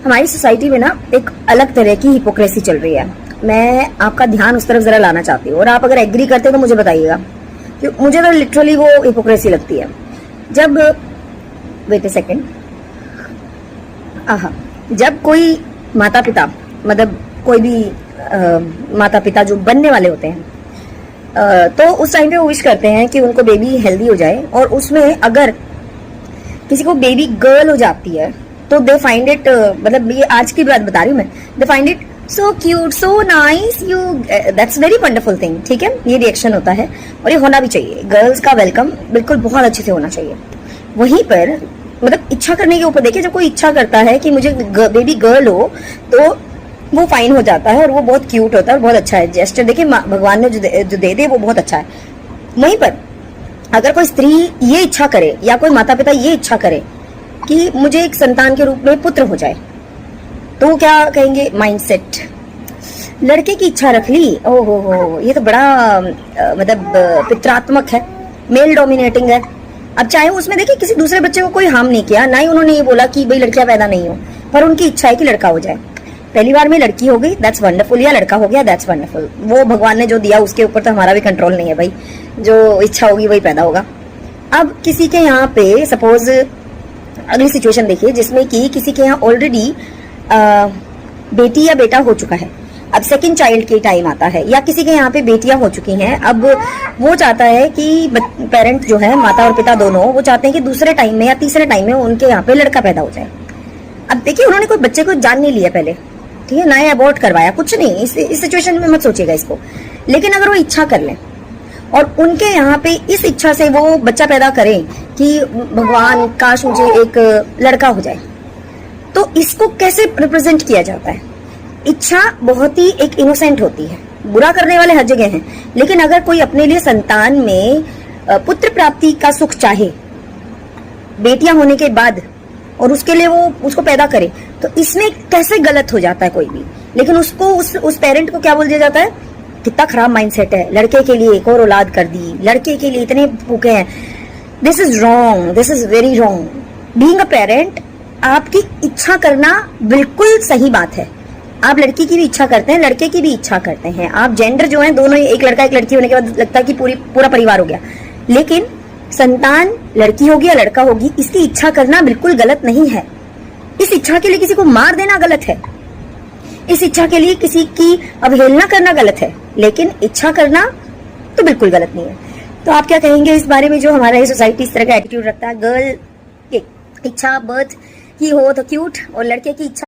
हमारी सोसाइटी में ना एक अलग तरह की हिपोक्रेसी चल रही है। मैं आपका ध्यान उस तरफ जरा लाना चाहती हूँ, और आप अगर एग्री करते हैं तो मुझे बताइएगा कि मुझे तो लिटरली वो हिपोक्रेसी लगती है। जब वेट ए सेकेंड, जब कोई माता पिता, मतलब कोई भी माता पिता जो बनने वाले होते हैं, तो उस टाइम पे वो विश करते हैं कि उनको बेबी हेल्दी हो जाए, और उसमें अगर किसी को बेबी गर्ल हो जाती है तो दे फाइंड इट, मतलब ये आज की बात बता रही हूँ मैं, they find it so cute, so nice, you that's very wonderful thing. ठीक है, ये रिएक्शन होता है और ये होना भी चाहिए। गर्ल्स का वेलकम बिल्कुल बहुत अच्छे से होना चाहिए। वहीं पर मतलब इच्छा करने के ऊपर देखिए, जब कोई इच्छा करता है कि मुझे बेबी गर्ल हो तो वो फाइन हो जाता है और वो बहुत क्यूट होता है और बहुत अच्छा है। जेस्चर देखिए भगवान ने जो दे दे वो बहुत अच्छा है। वहीं पर अगर कोई स्त्री ये इच्छा करे या कोई माता पिता ये इच्छा करे कि मुझे एक संतान के रूप में पुत्र हो जाए, तो वो क्या कहेंगे, माइंडसेट, लड़के की इच्छा रख ली, ओहो हो, ये तो बड़ा मतलब पितरात्मक है, मेल डोमिनेटिंग है। अब चाहे उसमें देखिए किसी दूसरे बच्चे को कोई हार्म नहीं किया, ना ही उन्होंने ये बोला कि भाई लड़कियां पैदा नहीं हो, पर उनकी इच्छा है कि लड़का हो जाए। पहली बार में लड़की हो गई, दैट्स वंडरफुल, या लड़का हो गया, दैट्स वंडरफुल। वो भगवान ने जो दिया उसके ऊपर तो हमारा भी कंट्रोल नहीं है भाई, जो इच्छा होगी वही पैदा होगा। अब किसी के यहाँ पे सपोज अगली सिचुएशन देखिए जिसमें कि किसी के यहाँ ऑलरेडी बेटी या बेटा हो चुका है, अब सेकंड चाइल्ड के टाइम आता है, या किसी के यहाँ पे बेटियां हो चुकी हैं, अब वो चाहता है कि पेरेंट जो है, माता और पिता दोनों, वो चाहते हैं कि दूसरे टाइम में या तीसरे टाइम में उनके यहाँ पे लड़का पैदा हो जाए। अब देखिए उन्होंने कोई बच्चे को जान नहीं लिया पहले, ठीक है, ना ही अबॉर्ट करवाया, कुछ नहीं, इस सिचुएशन में मत सोचिएगा इसको। लेकिन अगर वो इच्छा कर लें और उनके यहाँ पे इस इच्छा से वो बच्चा पैदा करें कि भगवान काश मुझे एक लड़का हो जाए, तो इसको कैसे रिप्रेजेंट किया जाता है? इच्छा बहुत ही एक इनोसेंट होती है, बुरा करने वाले हर जगह हैं, लेकिन अगर कोई अपने लिए संतान में पुत्र प्राप्ति का सुख चाहे बेटियां होने के बाद और उसके लिए वो उसको पैदा करे, तो इसमें कैसे गलत हो जाता है कोई भी। लेकिन उसको उस पेरेंट को क्या बोल दिया जाता है, कितना खराब माइंडसेट है, लड़के के लिए एक और औलाद कर दी, लड़के के लिए इतने भूखे हैं। This is wrong, this is very wrong. Being a parent, आपकी इच्छा करना बिल्कुल सही बात है। आप लड़की की भी इच्छा करते हैं, लड़के की भी इच्छा करते हैं, आप जेंडर जो है दोनों, एक लड़का एक लड़की होने के बाद लगता है कि पूरा परिवार हो गया, लेकिन संतान लड़की होगी या लड़का होगी, इसकी इच्छा करना बिल्कुल गलत नहीं है। इस इच्छा के लिए किसी को मार देना गलत है, इस इच्छा के लिए किसी की अवहेलना करना गलत है, लेकिन इच्छा करना तो बिल्कुल गलत नहीं है। तो आप क्या कहेंगे इस बारे में, जो हमारा ये सोसाइटी इस तरह का एटीट्यूड रखता है, गर्ल की इच्छा बर्थ की हो तो क्यूट और लड़के की इच्छा